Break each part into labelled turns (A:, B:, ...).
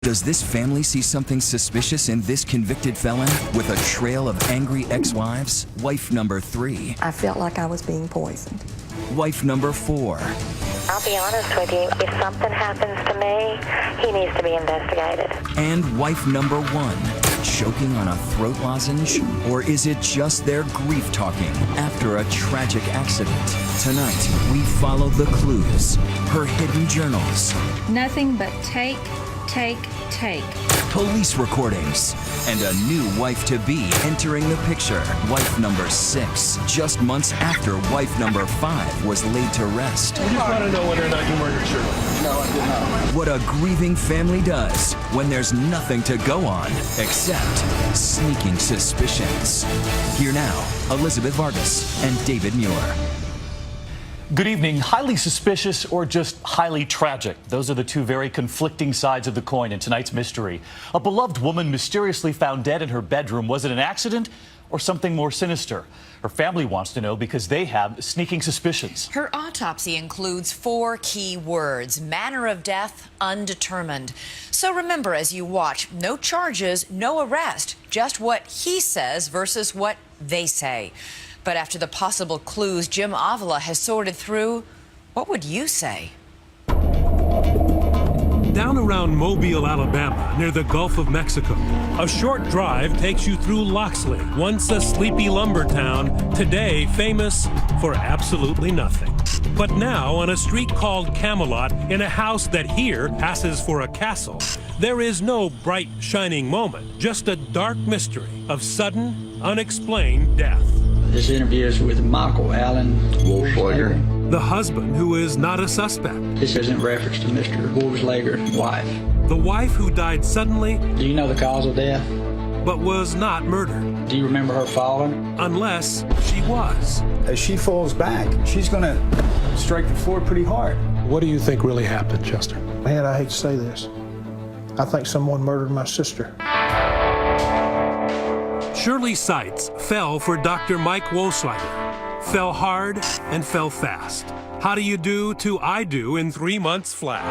A: Does this family see something suspicious in this convicted felon with a trail of angry ex-wives? Wife number 3.
B: I felt like I was being poisoned.
A: Wife number 4.
C: I'll be honest with you, if something happens to me, he needs to be investigated.
A: And wife number 1, choking on a throat lozenge? Or is it just their grief talking after a tragic accident? Tonight, we follow the clues, her hidden journals.
D: Nothing but take.
A: Police recordings, and a new wife-to-be entering the picture. Wife number 6, just months after wife number 5 was laid to rest.
E: I just want to know whether or not you murdered Shirley.
F: No, I did not.
A: What a grieving family does when there's nothing to go on except sneaking suspicions. Here now, Elizabeth Vargas and David Muir.
G: Good evening. Highly suspicious or just highly tragic? Those are the two very conflicting sides of the coin in tonight's mystery. A beloved woman mysteriously found dead in her bedroom. Was it an accident or something more sinister? Her family wants to know because they have sneaking suspicions.
H: Her autopsy includes 4 key words: manner of death, undetermined. So remember as you watch, no charges, no arrest, just what he says versus what they say. But after the possible clues Jim Avila has sorted through, what would you say?
I: Down around Mobile, Alabama, near the Gulf of Mexico, a short drive takes you through Loxley, once a sleepy lumber town, today famous for absolutely nothing. But now on a street called Camelot, in a house that here passes for a castle, there is no bright, shining moment, just a dark mystery of sudden, unexplained death.
F: This interview is with Michael Allen Wolfslager,
I: the husband who is not a suspect.
F: This is in reference to Mr. Wolfslager's wife.
I: The wife who died suddenly.
F: Do you know the cause of death?
I: But was not murdered.
F: Do you remember her falling?
I: Unless she was.
J: As she falls back, she's going to strike the floor pretty hard.
K: What do you think really happened, Chester?
L: Man, I hate to say this. I think someone murdered my sister.
I: Shirley's sights fell for Dr. Mike Wolfslager. Fell hard and fell fast. How do you do to I do in 3 months flat?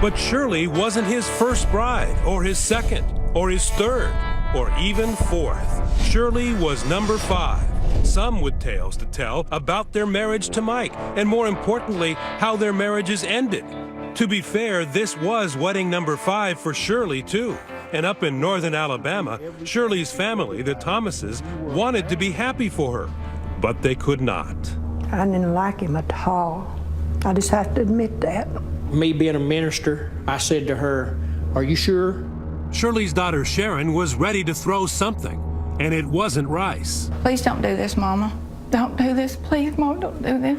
I: But Shirley wasn't his first bride, or his second, or his third, or even 4th. Shirley was number 5. Some with tales to tell about their marriage to Mike, and more importantly, how their marriages ended. To be fair, this was wedding number 5 for Shirley, too. And up in northern Alabama, Shirley's family, the Thomases, wanted to be happy for her, but they could not.
L: I didn't like him at all. I just have to admit that.
K: Me being a minister, I said to her, "Are you sure?"
I: Shirley's daughter Sharon was ready to throw something, and it wasn't rice.
D: Please don't do this, Mama. Don't do this. Please, Mom, don't do this.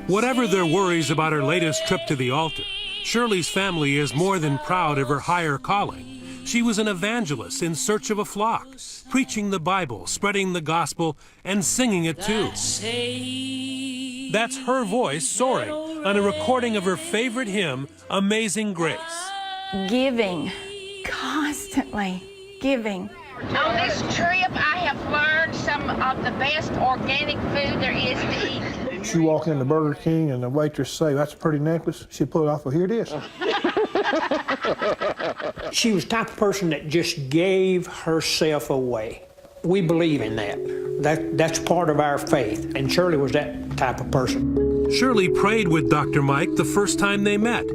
I: Whatever their worries about her latest trip to the altar, Shirley's family is more than proud of her higher calling. She was an evangelist in search of a flock, preaching the Bible, spreading the gospel, and singing it too. That's her voice soaring on a recording of her favorite hymn, Amazing Grace.
D: Giving. Constantly giving.
M: On this trip, I have learned some of the best organic food there is to eat.
L: She walk into Burger King and the waitress say, "That's a pretty necklace." She'd pull it off, "Well, here it is."
K: She was the type of person that just gave herself away. We believe in that. That's part of our faith, and Shirley was that type of person.
I: Shirley prayed with Dr. Mike the first time they met.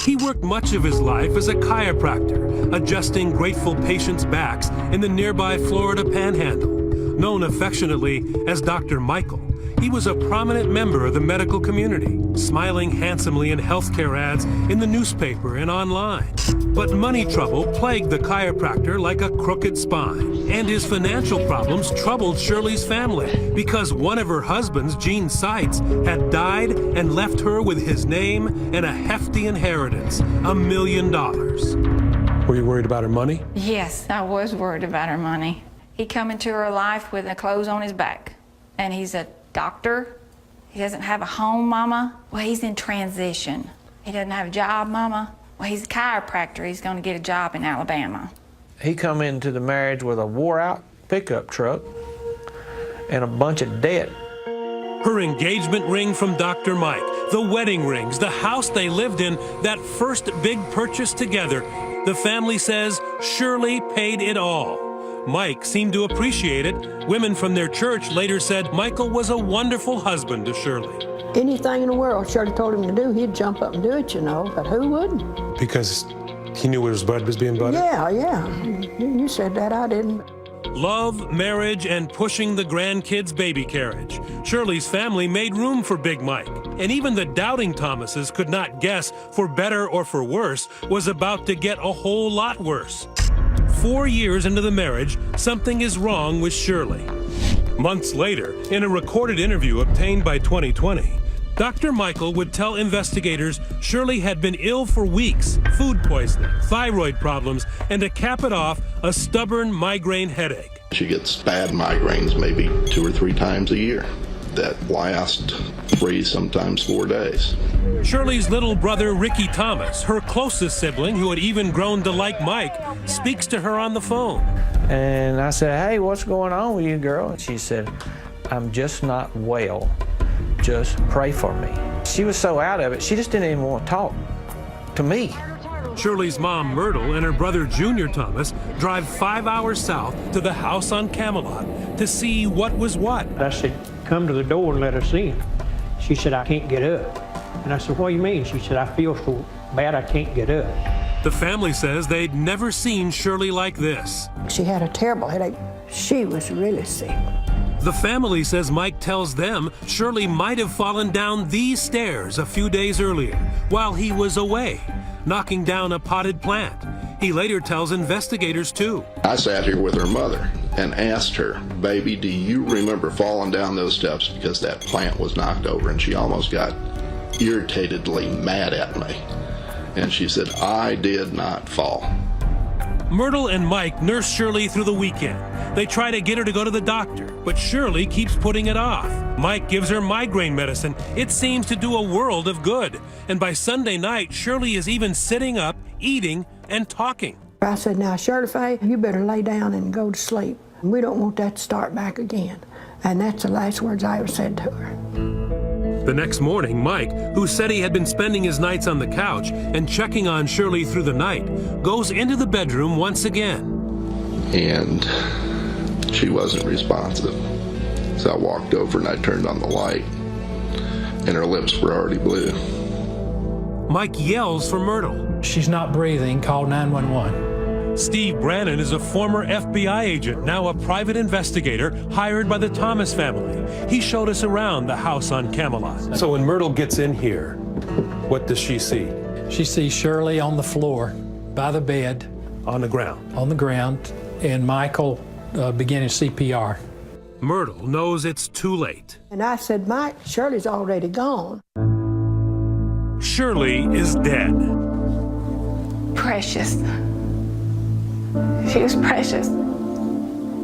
I: He worked much of his life as a chiropractor, adjusting grateful patients' backs in the nearby Florida Panhandle. Known affectionately as Dr. Michael, he was a prominent member of the medical community, smiling handsomely in healthcare ads in the newspaper and online. But money trouble plagued the chiropractor like a crooked spine, and his financial problems troubled Shirley's family because one of her husbands, Gene Seitz, had died and left her with his name and a hefty inheritance, $1 million.
K: Were you worried about her money?
D: Yes, I was worried about her money. He come into her life with the clothes on his back, and he's a doctor. He doesn't have a home, Mama. Well, he's in transition. He doesn't have a job, Mama. Well, he's a chiropractor. He's going to get a job in Alabama.
N: He come into the marriage with a wore-out pickup truck and a bunch of debt.
I: Her engagement ring from Dr. Mike, the wedding rings, the house they lived in, that first big purchase together. The family says Shirley paid it all. Mike seemed to appreciate it. Women from their church later said Michael was a wonderful husband to Shirley.
K: Anything in the world Shirley told him to do, he'd jump up and do it, you know, but who wouldn't?
I: Because he knew his blood was being buttered?
K: Yeah. You said that, I didn't.
I: Love, marriage, and pushing the grandkids' baby carriage. Shirley's family made room for Big Mike. And even the doubting Thomases could not guess, for better or for worse, was about to get a whole lot worse. 4 years into the marriage, something is wrong with Shirley. Months later, in a recorded interview obtained by 2020, Dr. Michael would tell investigators Shirley had been ill for weeks, food poisoning, thyroid problems, and to cap it off, a stubborn migraine headache.
N: She gets bad migraines maybe 2 or 3 times a year that last 3, sometimes 4 days.
I: Shirley's little brother, Ricky Thomas, her closest sibling, who had even grown to like Mike, speaks to her on the phone.
O: And I said, hey, what's going on with you, girl? And she said, I'm just not well. Just pray for me. She was so out of it, she just didn't even want to talk to me.
I: Shirley's mom, Myrtle, and her brother, Junior Thomas, drive 5 hours south to the house on Camelot to see what was what.
K: I said, come to the door and let us in. She said, I can't get up. And I said, what do you mean? She said, I feel so bad I can't get up.
I: The family says they'd never seen Shirley like this.
K: She had a terrible headache. She was really sick.
I: The family says Mike tells them Shirley might have fallen down these stairs a few days earlier while he was away, knocking down a potted plant. He later tells investigators too.
N: I sat here with her mother and asked her, baby, do you remember falling down those steps because that plant was knocked over? And she almost got irritatedly mad at me. And she said, I did not fall.
I: Myrtle and Mike nurse Shirley through the weekend. They try to get her to go to the doctor, but Shirley keeps putting it off. Mike gives her migraine medicine. It seems to do a world of good. And by Sunday night, Shirley is even sitting up, eating, and talking.
K: I said, now, Shirley Faye, you better lay down and go to sleep. We don't want that to start back again. And that's the last words I ever said to her.
I: The next morning, Mike, who said he had been spending his nights on the couch and checking on Shirley through the night, goes into the bedroom once again.
N: And she wasn't responsive. So I walked over and I turned on the light, and her lips were already blue.
I: Mike yells for Myrtle.
P: She's not breathing, call 911.
I: Steve Brannon is a former FBI agent, now a private investigator hired by the Thomas family. He showed us around the house on Camelot.
E: So when Myrtle gets in here, what does she see?
P: She sees Shirley on the floor, by the bed.
E: On the ground?
P: On the ground, and Michael beginning CPR.
I: Myrtle knows it's too late.
K: And I said, Mike, Shirley's already gone.
I: Shirley is dead.
D: Precious. She was precious.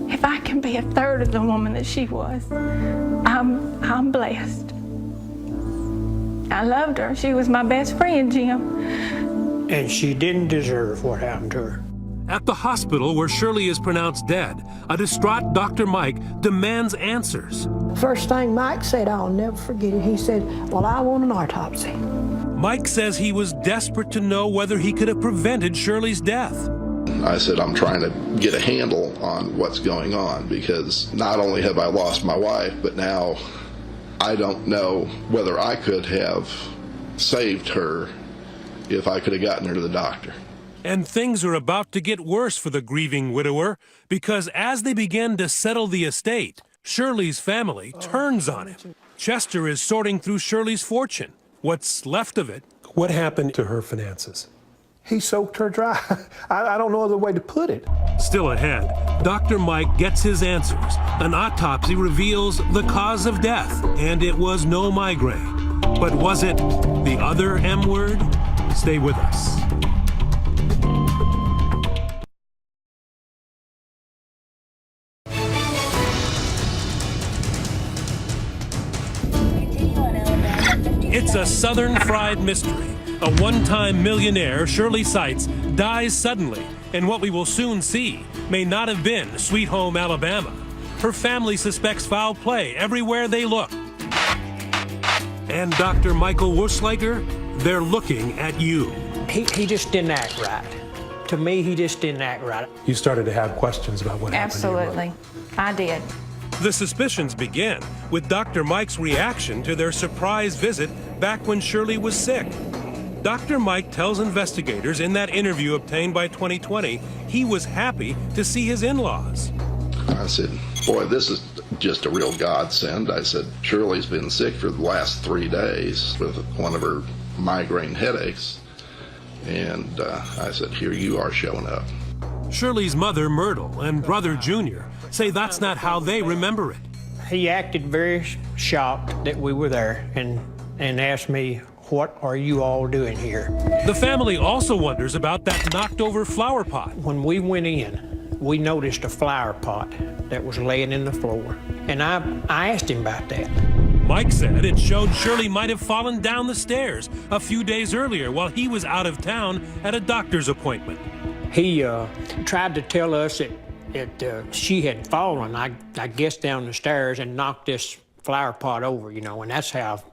D: If I can be a third of the woman that she was, I'm blessed. I loved her. She was my best friend, Jim.
K: And she didn't deserve what happened to her.
I: At the hospital where Shirley is pronounced dead, a distraught Dr. Mike demands answers.
K: First thing Mike said, I'll never forget it. He said, well, I want an autopsy.
I: Mike says he was desperate to know whether he could have prevented Shirley's death.
N: I said, I'm trying to get a handle on what's going on, because not only have I lost my wife, but now I don't know whether I could have saved her if I could have gotten her to the doctor.
I: And things are about to get worse for the grieving widower, because as they begin to settle the estate, Shirley's family turns on him. Chester is sorting through Shirley's fortune, what's left of it.
E: What happened to her finances?
L: He soaked her dry. I don't know other way to put it.
I: Still ahead, Dr. Mike gets his answers. An autopsy reveals the cause of death, and it was no migraine. But was it the other M word? Stay with us. It's a Southern fried mystery. A one-time millionaire, Shirley Seitz, dies suddenly, and what we will soon see may not have been Sweet Home Alabama. Her family suspects foul play everywhere they look. and Dr. Michael Wursleger, they're looking at you.
K: He just didn't act right. To me, he just didn't act right.
E: You started to have questions about what happened to your mother.
D: Absolutely. I did.
I: The suspicions begin with Dr. Mike's reaction to their surprise visit back when Shirley was sick. Dr. Mike tells investigators in that interview obtained by 2020 he was happy to see his in-laws.
N: I said, boy, this is just a real godsend. I said, Shirley's been sick for the last 3 days with one of her migraine headaches. And I said, here you are showing up.
I: Shirley's mother, Myrtle, and brother, Junior, say that's not how they remember it.
K: He acted very shocked that we were there and asked me, what are you all doing here?
I: The family also wonders about that knocked-over flower pot.
K: When we went in, we noticed a flower pot that was laying in the floor, and I asked him about that.
I: Mike said it showed Shirley might have fallen down the stairs a few days earlier while he was out of town at a doctor's appointment.
K: He tried to tell us that she had fallen, I guess, down the stairs and knocked this flower pot over, you know, and that's how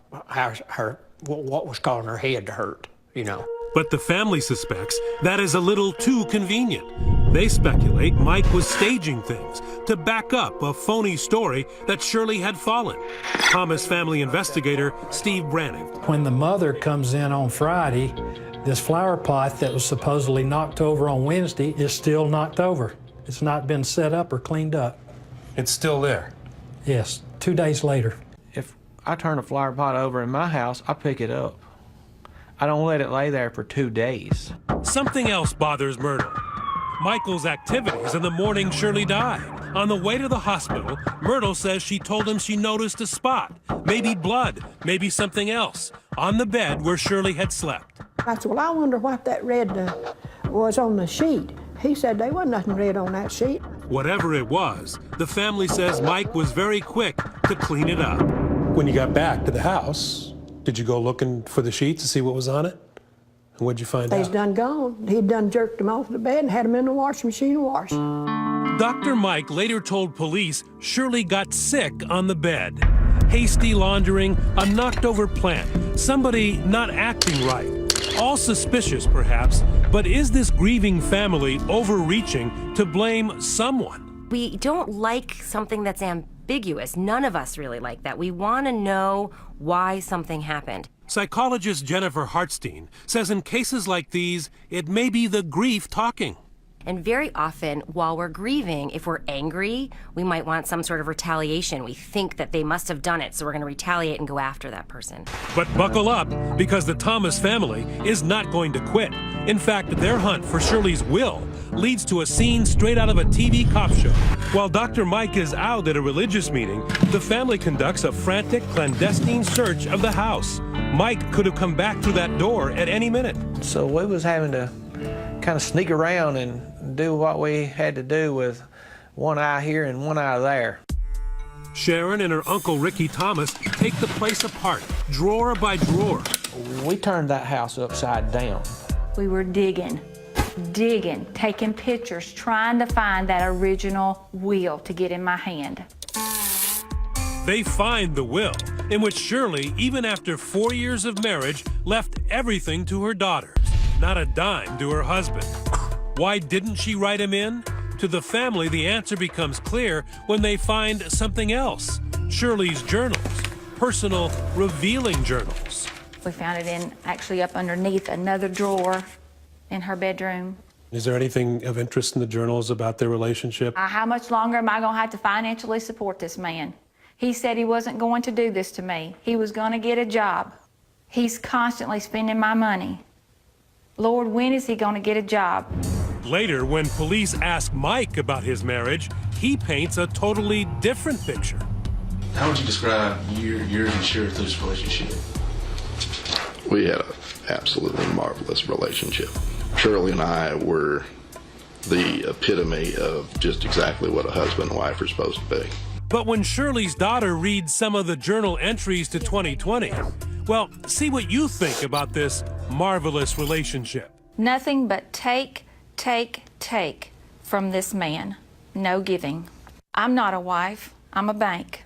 K: her, what was causing her head to hurt, you know.
I: But the family suspects that is a little too convenient. They speculate Mike was staging things to back up a phony story that Shirley had fallen. Thomas family investigator Steve Brannan.
P: When the mother comes in on Friday, this flower pot that was supposedly knocked over on Wednesday is still knocked over. It's not been set up or cleaned up.
E: It's still there?
P: Yes, 2 days later.
O: If I turn a flower pot over in my house, I pick it up. I don't let it lay there for 2 days.
I: Something else bothers Myrtle. Michael's activities in the morning Shirley died. On the way to the hospital, Myrtle says she told him she noticed a spot, maybe blood, maybe something else, on the bed where Shirley had slept.
B: I said, well, I wonder what that red was on the sheet. He said there wasn't nothing red on that sheet.
I: Whatever it was, the family says Mike was very quick to clean it up.
E: When you got back to the house, did you go looking for the sheets to see what was on it? And what'd you find
B: They's
E: out?
B: done gone. He'd done jerked them off the bed and had them in the washing machine to wash.
I: Dr. Mike later told police Shirley got sick on the bed. Hasty laundering, a knocked-over plant, somebody not acting right. All suspicious, perhaps, but is this grieving family overreaching to blame someone?
Q: We don't like something that's ambiguous. None of us really like that. We want to know why something happened.
I: Psychologist Jennifer Hartstein says in cases like these, it may be the grief talking.
Q: And very often, while we're grieving, if we're angry, we might want some sort of retaliation. We think that they must have done it, so we're going to retaliate and go after that person.
I: But buckle up, because the Thomas family is not going to quit. In fact, their hunt for Shirley's will leads to a scene straight out of a TV cop show. While Dr. Mike is out at a religious meeting, the family conducts a frantic, clandestine search of the house. Mike could have come back through that door at any minute.
O: So we was having to kind of sneak around and do what we had to do with one eye here and one eye there.
I: Sharon and her uncle Ricky Thomas take the place apart, drawer by drawer.
O: We turned that house upside down.
D: We were digging, taking pictures, trying to find that original will to get in my hand.
I: They find the will, in which Shirley, even after 4 years of marriage, left everything to her daughters, not a dime to her husband. Why didn't she write him in? To the family, the answer becomes clear when they find something else. Shirley's journals, personal, revealing journals.
D: We found it actually up underneath another drawer in her bedroom.
E: Is there anything of interest in the journals about their relationship?
D: How much longer am I going to have to financially support this man? He said he wasn't going to do this to me. He was going to get a job. He's constantly spending my money. Lord, when is he going to get a job?
I: Later, when police ask Mike about his marriage, he paints a totally different picture.
R: How would you describe yours and Shirley's relationship?
N: We had an absolutely marvelous relationship. Shirley and I were the epitome of just exactly what a husband and wife are supposed to be.
I: But when Shirley's daughter reads some of the journal entries to 2020, well, see what you think about this marvelous relationship.
D: Nothing but take from this man. No giving. I'm not a wife. I'm a bank.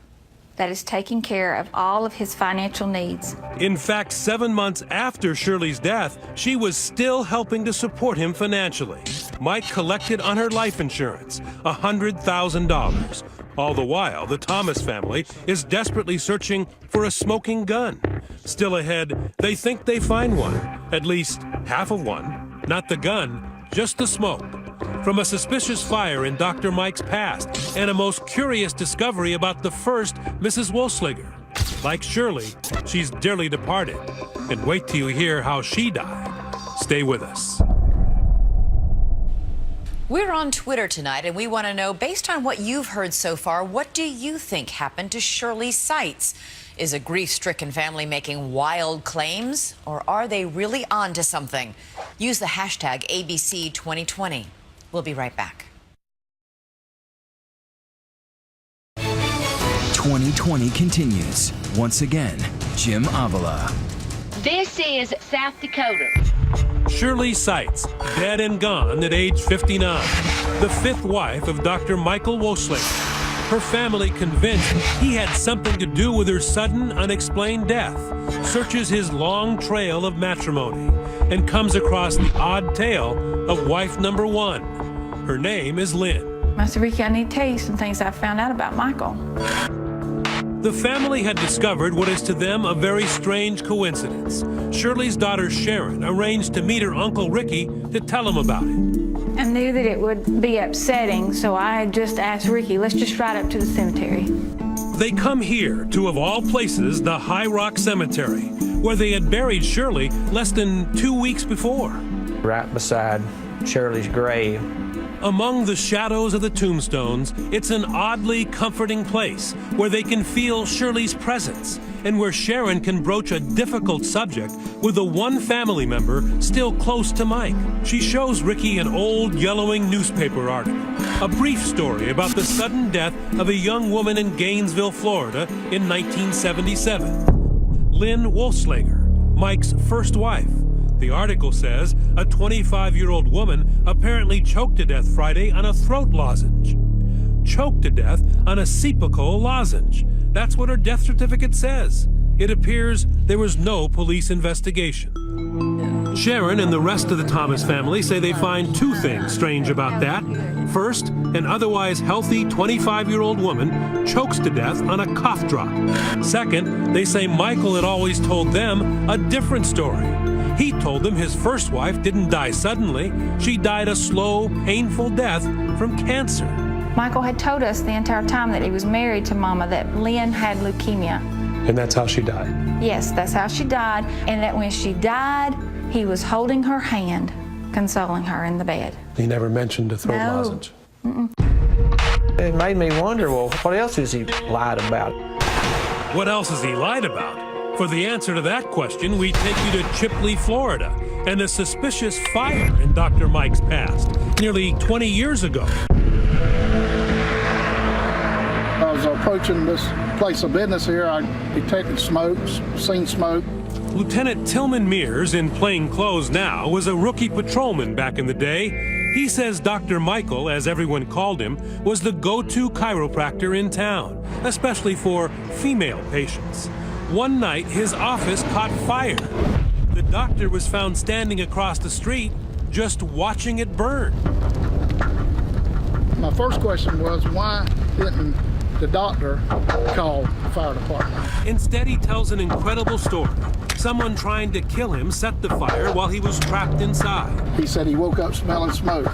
D: that is taking care of all of his financial needs.
I: In fact, 7 months after Shirley's death, she was still helping to support him financially. Mike collected on her life insurance, $100,000. All the while, the Thomas family is desperately searching for a smoking gun. Still ahead, they think they find one, at least half of one. Not the gun, just the smoke. From a suspicious fire in Dr. Mike's past and a most curious discovery about the first Mrs. Wolfsliger. Like Shirley, she's dearly departed. And wait till you hear how she died. Stay with us.
H: We're on Twitter tonight, and we want to know, based on what you've heard so far, what do you think happened to Shirley Seitz? Is a grief-stricken family making wild claims, or are they really on to something? Use the hashtag ABC2020. We'll be right back.
A: 2020 continues. Once again, Jim Avila.
M: This is South Dakota.
I: Shirley Seitz, dead and gone at age 59, the fifth wife of Dr. Michael Wolfsliger. Her family, convinced he had something to do with her sudden, unexplained death, searches his long trail of matrimony and comes across the odd tale of wife number one. Her name is Lynn.
D: Master Ricky, I need to tell you some things I found out about Michael.
I: The family had discovered what is to them a very strange coincidence. Shirley's daughter Sharon arranged to meet her Uncle Ricky to tell him about it.
D: I knew that it would be upsetting, so I just asked Ricky, let's just ride up to the cemetery.
I: They come here to, of all places, the High Rock Cemetery, where they had buried Shirley less than 2 weeks before.
O: Right beside Shirley's grave.
I: Among the shadows of the tombstones, it's an oddly comforting place where they can feel Shirley's presence and where Sharon can broach a difficult subject with the one family member still close to Mike. She shows Ricky an old yellowing newspaper article, a brief story about the sudden death of a young woman in Gainesville, Florida in 1977. Lynn Wolfsliger, Mike's first wife. The article says a 25-year-old woman apparently choked to death Friday on a throat lozenge. Choked to death on a Cepacol lozenge. That's what her death certificate says. It appears there was no police investigation. Sharon and the rest of the Thomas family say they find two things strange about that. First, an otherwise healthy 25-year-old woman chokes to death on a cough drop. Second, they say Michael had always told them a different story. He told them his first wife didn't die suddenly. She died a slow, painful death from cancer.
D: Michael had told us the entire time that he was married to Mama that Lynn had leukemia.
E: And that's how she died?
D: Yes, that's how she died. And that when she died, he was holding her hand, consoling her in the bed.
E: He never mentioned a throat lozenge?
O: It made me wonder, well, what else has he lied about?
I: What else has he lied about? For the answer to that question, we take you to Chipley, Florida, and the suspicious fire in Dr. Mike's past, nearly 20 years ago.
L: I was approaching this place of business here. I detected smoke, seen smoke.
I: Lieutenant Tillman Mears, in plain clothes now, was a rookie patrolman back in the day. He says Dr. Michael, as everyone called him, was the go-to chiropractor in town, especially for female patients. One night, his office caught fire. The doctor was found standing across the street, just watching it burn.
L: My first question was, why didn't the doctor call the fire department?
I: Instead, he tells an incredible story. Someone trying to kill him set the fire while he was trapped inside.
L: He said he woke up smelling smoke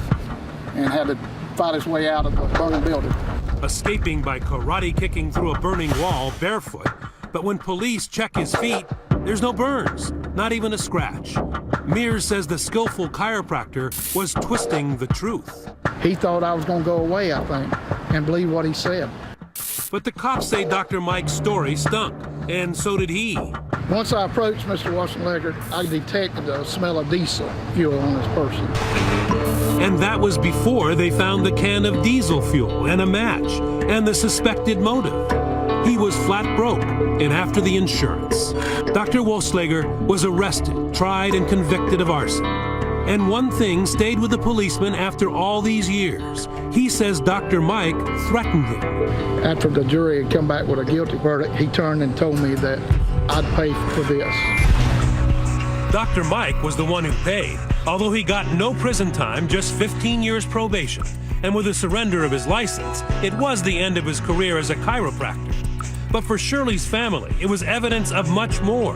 L: and had to fight his way out of the burning building.
I: Escaping by karate kicking through a burning wall barefoot. But when police check his feet, there's no burns, not even a scratch. Mears says the skillful chiropractor was twisting the truth.
L: He thought I was going to go away, I think, and believe what he said.
I: But the cops say Dr. Mike's story stunk, and so did he.
L: Once I approached Mr. Wolfsliger, I detected the smell of diesel fuel on this person.
I: And that was before they found the can of diesel fuel and a match and the suspected motive. He was flat broke and after the insurance. Dr. Wolfsliger was arrested, tried, and convicted of arson. And one thing stayed with the policeman after all these years. He says Dr. Mike threatened him.
L: After the jury had come back with a guilty verdict, he turned and told me that I'd pay for this.
I: Dr. Mike was the one who paid, although he got no prison time, just 15 years probation. And with the surrender of his license, it was the end of his career as a chiropractor. But for Shirley's family, it was evidence of much more.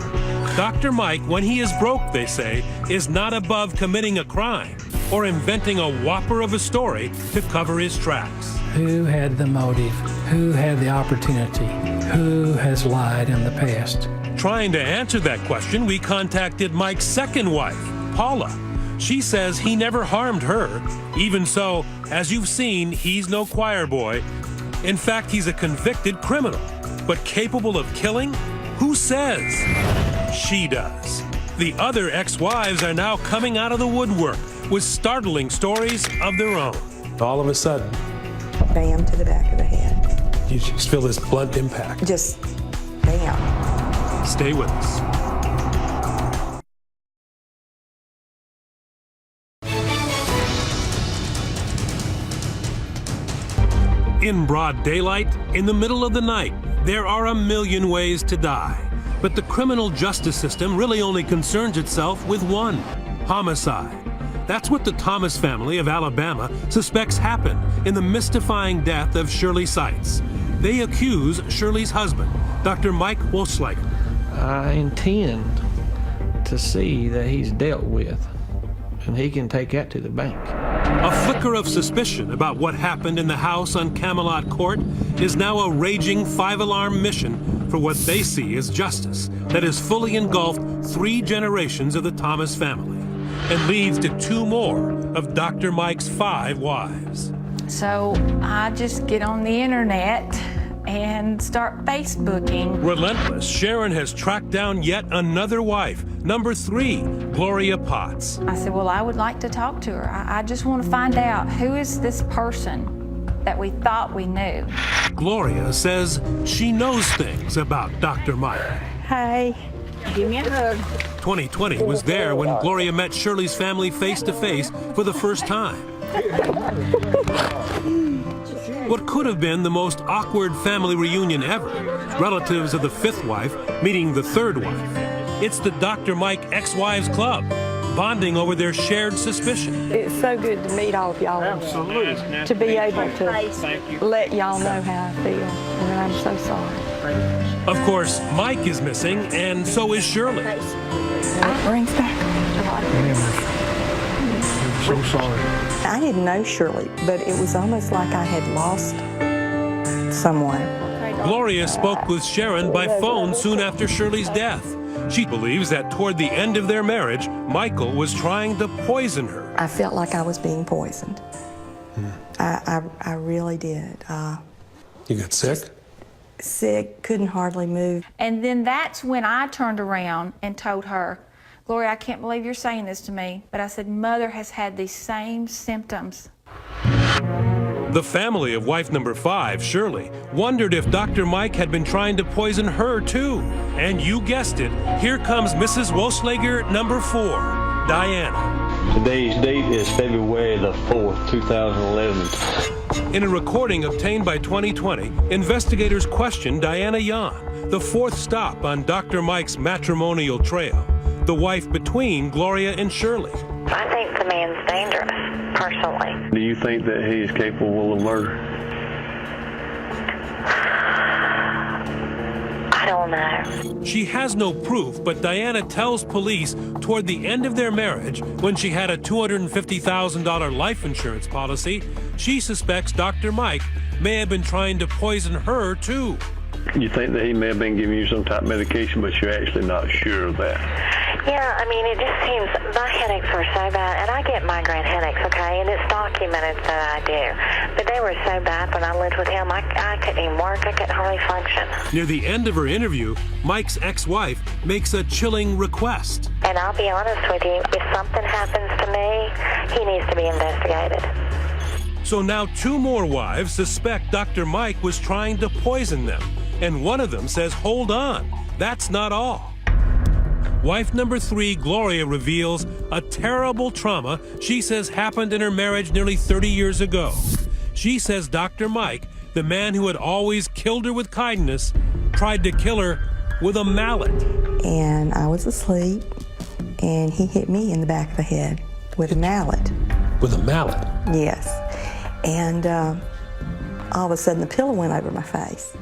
I: Dr. Mike, when he is broke, they say, is not above committing a crime or inventing a whopper of a story to cover his tracks.
P: Who had the motive? Who had the opportunity? Who has lied in the past?
I: Trying to answer that question, we contacted Mike's second wife, Paula. She says he never harmed her. Even so, as you've seen, he's no choir boy. In fact, he's a convicted criminal. But capable of killing? Who says? She does. The other ex-wives are now coming out of the woodwork with startling stories of their own.
E: All of a sudden,
S: bam to the back of the head.
E: You just feel this blunt impact.
S: Just bam.
I: Stay with us. In broad daylight, in the middle of the night, there are a million ways to die. But the criminal justice system really only concerns itself with one: homicide. That's what the Thomas family of Alabama suspects happened in the mystifying death of Shirley Seitz. They accuse Shirley's husband, Dr. Mike Wolfschlager.
O: I intend to see that he's dealt with, and he can take that to the bank.
I: A flicker of suspicion about what happened in the house on Camelot Court is now a raging five-alarm mission for what they see as justice that has fully engulfed 3 generations of the Thomas family and leads to 2 more of Dr. Mike's 5 wives.
D: So I just get on the internet and start Facebooking.
I: Relentless, Sharon has tracked down yet another wife, number 3, Gloria Potts.
D: I said, well, I would like to talk to her. I just want to find out, who is this person that we thought we knew?
I: Gloria says she knows things about Dr. Mike.
B: Hey, give me a hug.
I: 2020 was there when Gloria met Shirley's family face to face for the first time. What could have been the most awkward family reunion ever, relatives of the 5th wife meeting the 3rd wife. It's the Dr. Mike Ex-Wives Club, bonding over their shared suspicion.
S: It's so good to meet all of y'all.
L: Absolutely.
S: To be able to let y'all know how I feel, and I'm so sorry.
I: Of course, Mike is missing, and so is Shirley.
S: It brings back a lot of memories.
L: I'm so sorry.
S: I didn't know Shirley, but it was almost like I had lost someone.
I: Gloria spoke with Sharon by phone soon after Shirley's death. She believes that toward the end of their marriage, Michael was trying to poison her.
S: I felt like I was being poisoned. I really did.
E: You got sick?
S: Sick, couldn't hardly move.
D: And then that's when I turned around and told her, Gloria, I can't believe you're saying this to me, but I said, Mother has had these same symptoms.
I: The family of wife number 5, Shirley, wondered if Dr. Mike had been trying to poison her too. And you guessed it, here comes Mrs. Wolfschlager number 4, Diana.
T: Today's date is February the 4th, 2011.
I: In a recording obtained by 2020, investigators questioned Diana Yan, the 4th stop on Dr. Mike's matrimonial trail, the wife between Gloria and Shirley.
C: I think the man's dangerous, personally.
T: Do you think that he is capable of murder?
C: I don't know.
I: She has no proof, but Diana tells police toward the end of their marriage, when she had a $250,000 life insurance policy, she suspects Dr. Mike may have been trying to poison her too.
T: You think that he may have been giving you some type of medication, but you're actually not sure of that?
C: Yeah, I mean, it just seems my headaches were so bad, and I get migraine headaches, okay, and it's documented that I do. But they were so bad when I lived with him, I couldn't even work, I couldn't hardly function.
I: Near the end of her interview, Mike's ex-wife makes a chilling request.
C: And I'll be honest with you, if something happens to me, he needs to be investigated.
I: So now 2 more wives suspect Dr. Mike was trying to poison them. And one of them says, hold on, that's not all. Wife number 3, Gloria, reveals, a terrible trauma she says happened in her marriage nearly 30 years ago. She says Dr. Mike, the man who had always killed her with kindness, tried to kill her with a mallet.
S: And I was asleep, and he hit me in the back of the head with a mallet.
I: With a mallet?
S: Yes. And all of a sudden, the pillow went over my face,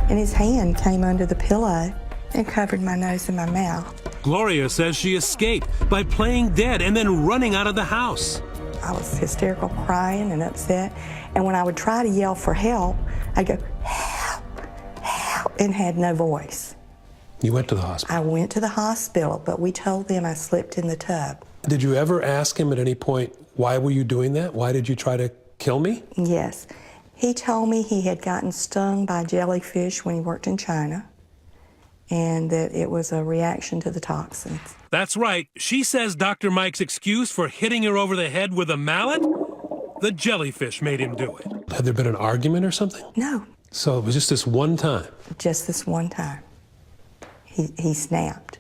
S: and his hand came under the pillow and covered my nose and my mouth.
I: Gloria says she escaped by playing dead and then running out of the house.
S: I was hysterical, crying and upset, and when I would try to yell for help, I'd go, help, help, and had no voice.
I: You went to the hospital?
S: I went to the hospital, but we told them I slipped in the tub.
I: Did you ever ask him at any point, why were you doing that? Why did you try to kill me?
S: Yes. He told me he had gotten stung by jellyfish when he worked in China, and that it was a reaction to the toxins.
I: That's right. She says Dr. Mike's excuse for hitting her over the head with a mallet? The jellyfish made him do it. Had there been an argument or something?
S: No.
I: So it was just this one time?
S: Just this one time. He snapped.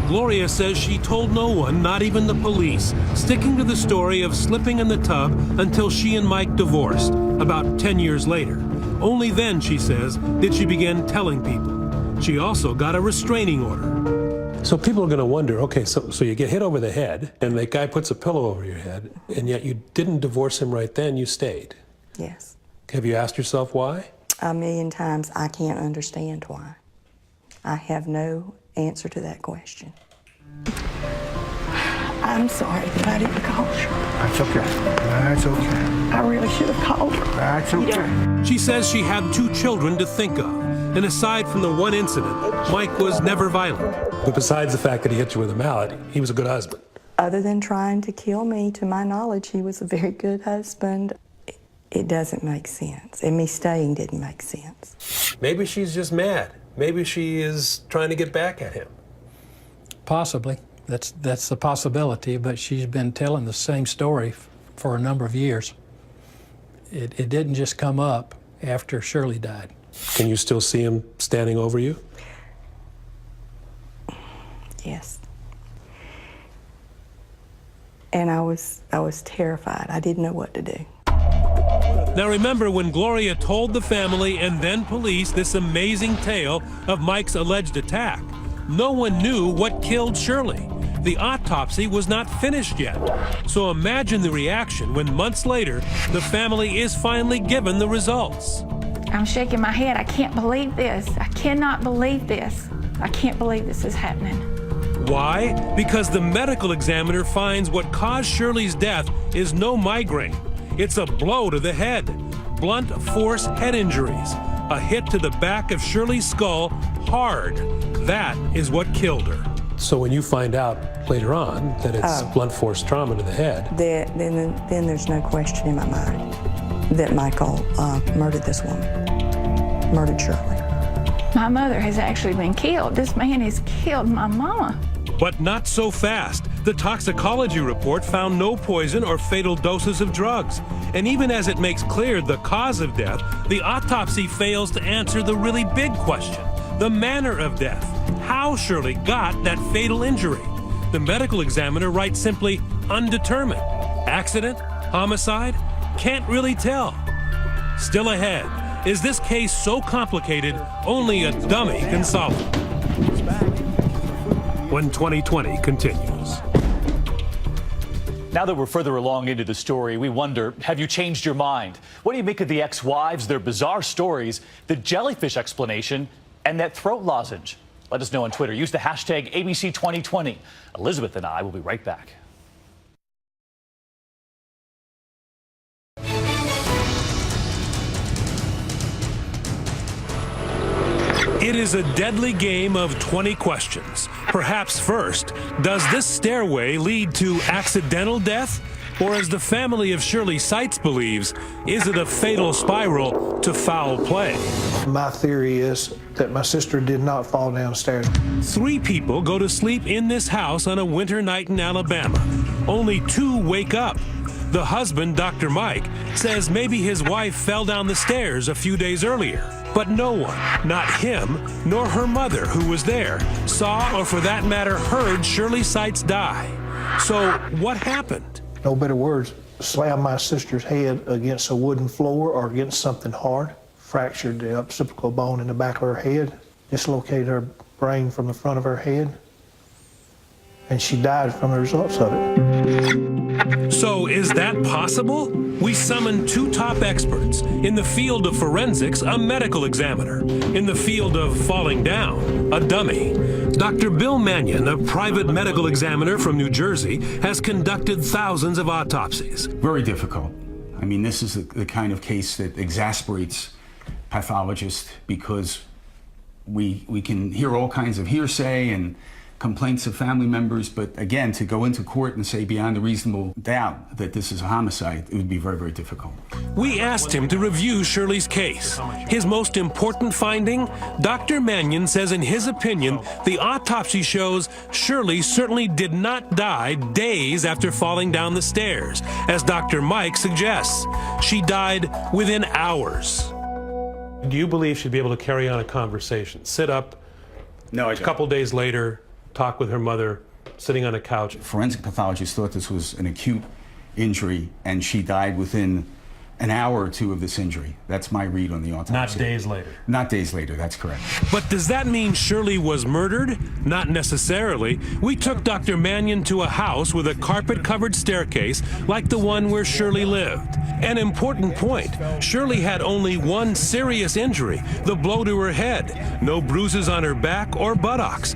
I: Gloria says she told no one, not even the police, sticking to the story of slipping in the tub until she and Mike divorced, about 10 years later. Only then, she says, did she begin telling people. She also got a restraining order. So people are going to wonder, okay, so you get hit over the head, and the guy puts a pillow over your head, and yet you didn't divorce him right then, you stayed.
S: Yes.
I: Have you asked yourself why?
S: A million times. I can't understand why. I have no answer to that question. I'm sorry that I didn't call her.
J: That's okay. That's okay.
S: I really should have called her.
J: That's okay.
I: She says she had 2 children to think of, and aside from the one incident, Mike was never violent. But besides the fact that he hit you with a mallet, he was a good husband.
S: Other than trying to kill me, to my knowledge, he was a very good husband. It doesn't make sense, and me staying didn't make sense.
I: Maybe she's just mad. Maybe she is trying to get back at him.
P: Possibly. That's a possibility, but she's been telling the same story for a number of years. It didn't just come up after Shirley died.
I: Can you still see him standing over you?
S: Yes. And I was terrified. I didn't know what to do.
I: Now remember when Gloria told the family and then police this amazing tale of Mike's alleged attack. No one knew what killed Shirley. The autopsy was not finished yet. So imagine the reaction when months later, the family is finally given the results.
D: I'm shaking my head. I can't believe this. I cannot believe this. I can't believe this is happening.
I: Why? Because the medical examiner finds what caused Shirley's death is no migraine. It's a blow to the head, blunt force head injuries, a hit to the back of Shirley's skull, hard. That is what killed her. So when you find out later on that it's blunt force trauma to the head,
S: then there's no question in my mind that Michael murdered this woman, murdered Shirley.
D: My mother has actually been killed. This man has killed my mama.
I: But not so fast. The toxicology report found no poison or fatal doses of drugs. And even as it makes clear the cause of death, the autopsy fails to answer the really big question, the manner of death, how Shirley got that fatal injury. The medical examiner writes simply, undetermined. Accident? Homicide? Can't really tell. Still ahead, is this case so complicated only a dummy can solve it? When 2020 continues.
G: Now that we're further along into the story, we wonder, have you changed your mind? What do you make of the ex-wives, their bizarre stories, the jellyfish explanation, and that throat lozenge? Let us know on Twitter. Use the hashtag ABC2020. Elizabeth and I will be right back.
I: It is a deadly game of 20 questions. Perhaps first, does this stairway lead to accidental death? Or as the family of Shirley Seitz believes, is it a fatal spiral to foul play?
U: My theory is that my sister did not fall downstairs.
I: 3 people go to sleep in this house on a winter night in Alabama. Only 2 wake up. The husband, Dr. Mike, says maybe his wife fell down the stairs a few days earlier. But no one, not him, nor her mother, who was there, saw or for that matter heard Shirley Seitz die. So what happened?
U: No better words, slammed my sister's head against a wooden floor or against something hard, fractured the occipital bone in the back of her head, dislocated her brain from the front of her head, and she died from the results of it.
I: So is that possible? We summoned two top experts. In the field of forensics, a medical examiner. In the field of falling down, a dummy. Dr. Bill Mannion, a private medical examiner from New Jersey, has conducted thousands of autopsies.
J: Very difficult. I mean, this is the kind of case that exasperates pathologists because we can hear all kinds of hearsay and complaints of family members, but again, to go into court and say beyond a reasonable doubt that this is a homicide, it would be very, very difficult.
I: We asked him to review Shirley's case. His most important finding? Dr. Mannion says in his opinion, the autopsy shows Shirley certainly did not die days after falling down the stairs, as Dr. Mike suggests. She died within hours. Do you believe she'd be able to carry on a conversation? Sit up,
J: No, I
I: a couple days later, talk with her mother, sitting on a couch.
J: Forensic pathologists thought this was an acute injury, and she died within an hour or two of this injury. That's my read on the autopsy.
I: Not days later.
J: Not days later, that's correct.
I: But does that mean Shirley was murdered? Not necessarily. We took Dr. Mannion to a house with a carpet-covered staircase like the one where Shirley lived. An important point, Shirley had only one serious injury, the blow to her head. No bruises on her back or buttocks.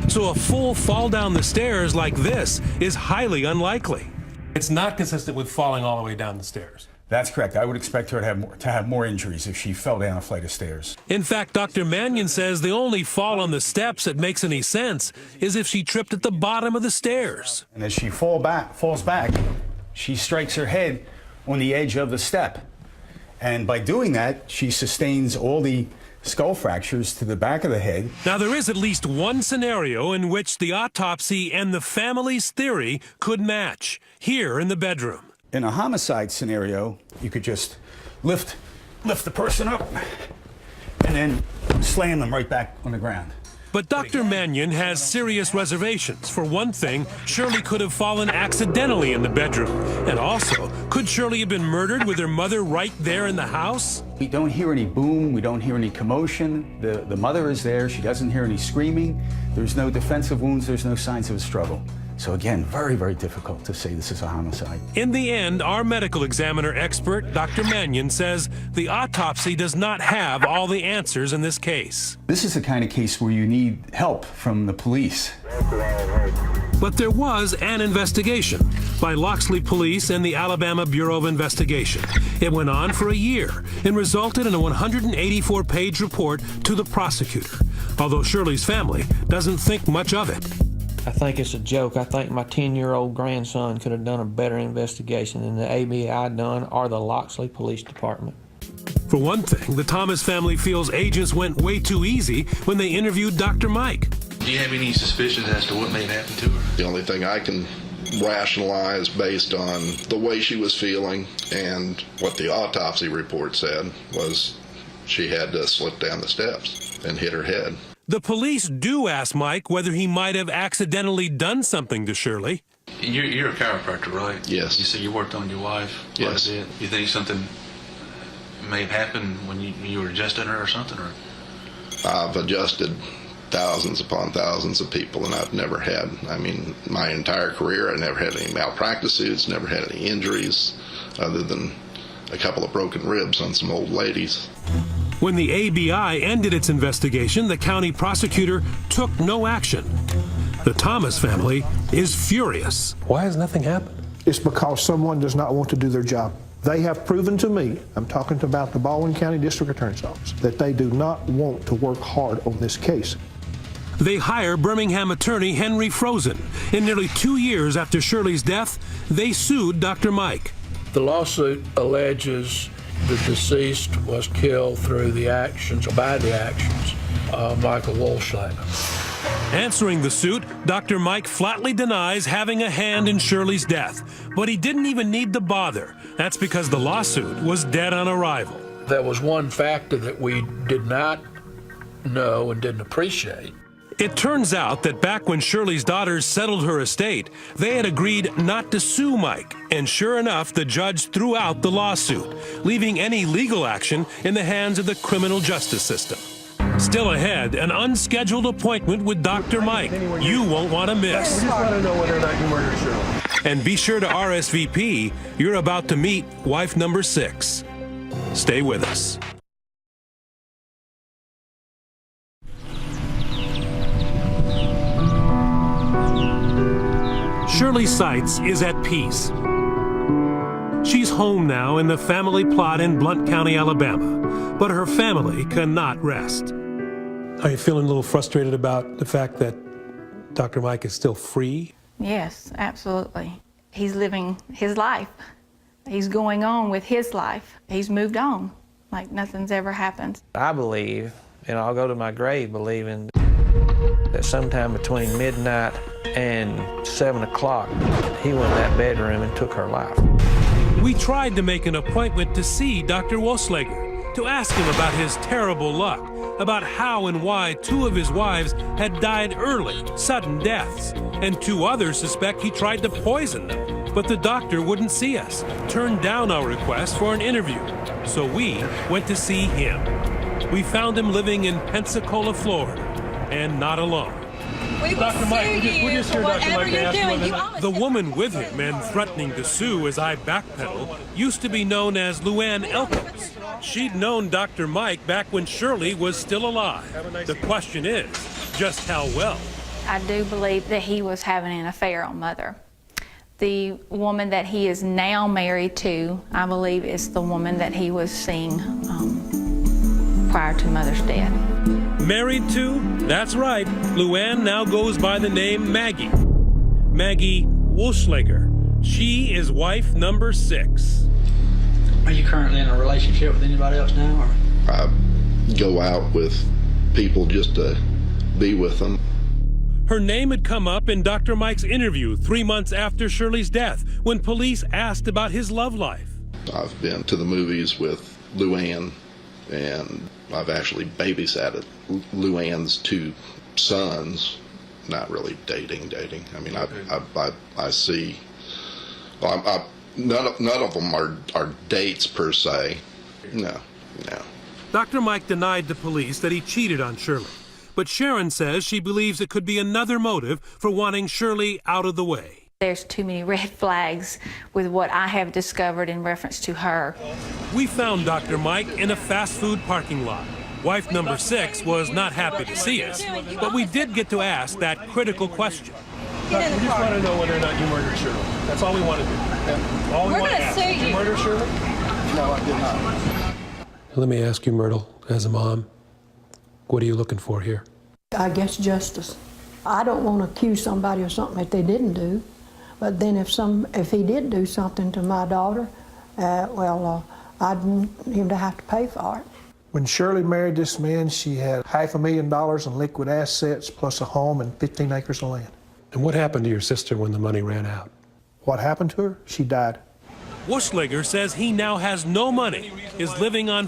I: So a full fall down the stairs like this is highly unlikely. It's not consistent with falling all the way down the stairs.
J: That's correct. I would expect her to have more injuries if she fell down a flight of stairs.
I: In fact, Dr. Mannion says the only fall on the steps that makes any sense is if she tripped at the bottom of the stairs.
J: And as she falls back, she strikes her head on the edge of the step. And by doing that, she sustains all the skull fractures to the back of the head.
I: Now, there is at least one scenario in which the autopsy and the family's theory could match, here in the bedroom.
J: In a homicide scenario, you could just lift the person up and then slam them right back on the ground.
I: But Dr. Mannion has serious reservations. For one thing, Shirley could have fallen accidentally in the bedroom. And also, could Shirley have been murdered with her mother right there in the house?
J: We don't hear any boom, we don't hear any commotion. The mother is there, she doesn't hear any screaming. There's no defensive wounds, there's no signs of a struggle. So again, very, very difficult to say this is a homicide.
I: In the end, our medical examiner expert, Dr. Mannion, says the autopsy does not have all the answers in this case.
J: This is the kind of case where you need help from the police.
I: But there was an investigation by Loxley Police and the Alabama Bureau of Investigation. It went on for a year and resulted in a 184-page report to the prosecutor, although Shirley's family doesn't think much of it.
O: I think it's a joke. I think my 10-year-old grandson could have done a better investigation than the ABI done or the Loxley Police Department.
I: For one thing, the Thomas family feels agents went way too easy when they interviewed Dr. Mike.
R: Do you have any suspicions as to what may have happened to her?
N: The only thing I can rationalize based on the way she was feeling and what the autopsy report said was she had to slip down the steps and hit her head.
I: The police do ask Mike whether he might have accidentally done something to Shirley.
R: You're a chiropractor, right?
N: Yes.
R: You said you worked on your wife quite a bit. You think something may have happened when you were adjusting her or something? Or?
N: I've adjusted thousands upon thousands of people, and I've never had, my entire career, I never had any malpractice suits, never had any injuries, other than a couple of broken ribs on some old ladies.
I: When the ABI ended its investigation, the county prosecutor took no action. The Thomas family is furious.
E: Why has nothing happened?
U: It's because someone does not want to do their job. They have proven to me, I'm talking about the Baldwin County District Attorney's Office, that they do not want to work hard on this case.
I: They hire Birmingham attorney Henry Frozen. In nearly 2 years after Shirley's death, they sued Dr. Mike.
F: The lawsuit alleges the deceased was killed through by the actions of Michael Wolfschlager.
I: Answering the suit, Dr. Mike flatly denies having a hand in Shirley's death, but he didn't even need to bother. That's because the lawsuit was dead on arrival.
F: There was one factor that we did not know and didn't appreciate.
I: It turns out that back when Shirley's daughters settled her estate, they had agreed not to sue Mike. And sure enough, the judge threw out the lawsuit, leaving any legal action in the hands of the criminal justice system. Still ahead, an unscheduled appointment with Dr. Mike you won't want to miss.
E: I just want to know whether or not you murdered Shirley.
I: And be sure to RSVP. You're about to meet wife number 6. Stay with us. Shirley Seitz is at peace. She's home now in the family plot in Blount County, Alabama, but her family cannot rest. Are you feeling a little frustrated about the fact that Dr. Mike is still free?
D: Yes, absolutely. He's living his life. He's going on with his life. He's moved on like nothing's ever happened.
O: I believe, and I'll go to my grave believing, that sometime between midnight and 7 o'clock, he went in that bedroom and took her life.
I: We tried to make an appointment to see Dr. Wolfslager, to ask him about his terrible luck, about how and why 2 of his wives had died early, sudden deaths, and 2 others suspect he tried to poison them. But the doctor wouldn't see us, turned down our request for an interview. So we went to see him. We found him living in Pensacola, Florida, and not alone.
E: Dr. Mike, we're just here, Dr. Mike, to ask you whether or not...
I: The woman with him and threatening to sue as I backpedal used to be known as Luann Elkins. She'd known Dr. Mike back when Shirley was still alive. The question is, just how well?
D: I do believe that he was having an affair on Mother. The woman that he is now married to, I believe, is the woman that he was seeing prior to Mother's death.
I: Married to? That's right. Luann now goes by the name Maggie. Maggie Wolfslager. She is wife number 6.
K: Are you currently in a relationship with anybody else now? Or?
N: I go out with people just to be with them.
I: Her name had come up in Dr. Mike's interview 3 months after Shirley's death when police asked about his love life.
N: I've been to the movies with Luann, and I've actually babysat Luann's 2 sons. Not really dating. I mean, I see. Well, none of them are dates per se. No.
I: Dr. Mike denied to police that he cheated on Shirley, but Sharon says she believes it could be another motive for wanting Shirley out of the way.
D: There's too many red flags with what I have discovered in reference to her.
I: We found Dr. Mike in a fast food parking lot. Wife number 6 was not happy to see us, but we did get to ask that critical question.
E: We just want to know whether or not you murdered Shirley. That's all we want to do. Yeah. All we want to ask. Did you murder Shirley?
L: No, I did not.
I: Let me ask you, Myrtle, as a mom, what are you looking for here?
B: I guess justice. I don't want to accuse somebody of something that they didn't do, but then if he did do something to my daughter, I'd want him to have to pay for it.
U: When Shirley married this man, she had $500,000 in liquid assets plus a home and 15 acres of land.
I: And what happened to your sister when the money ran out?
U: What happened to her? She died.
I: Wolfslager says he now has no money, is living on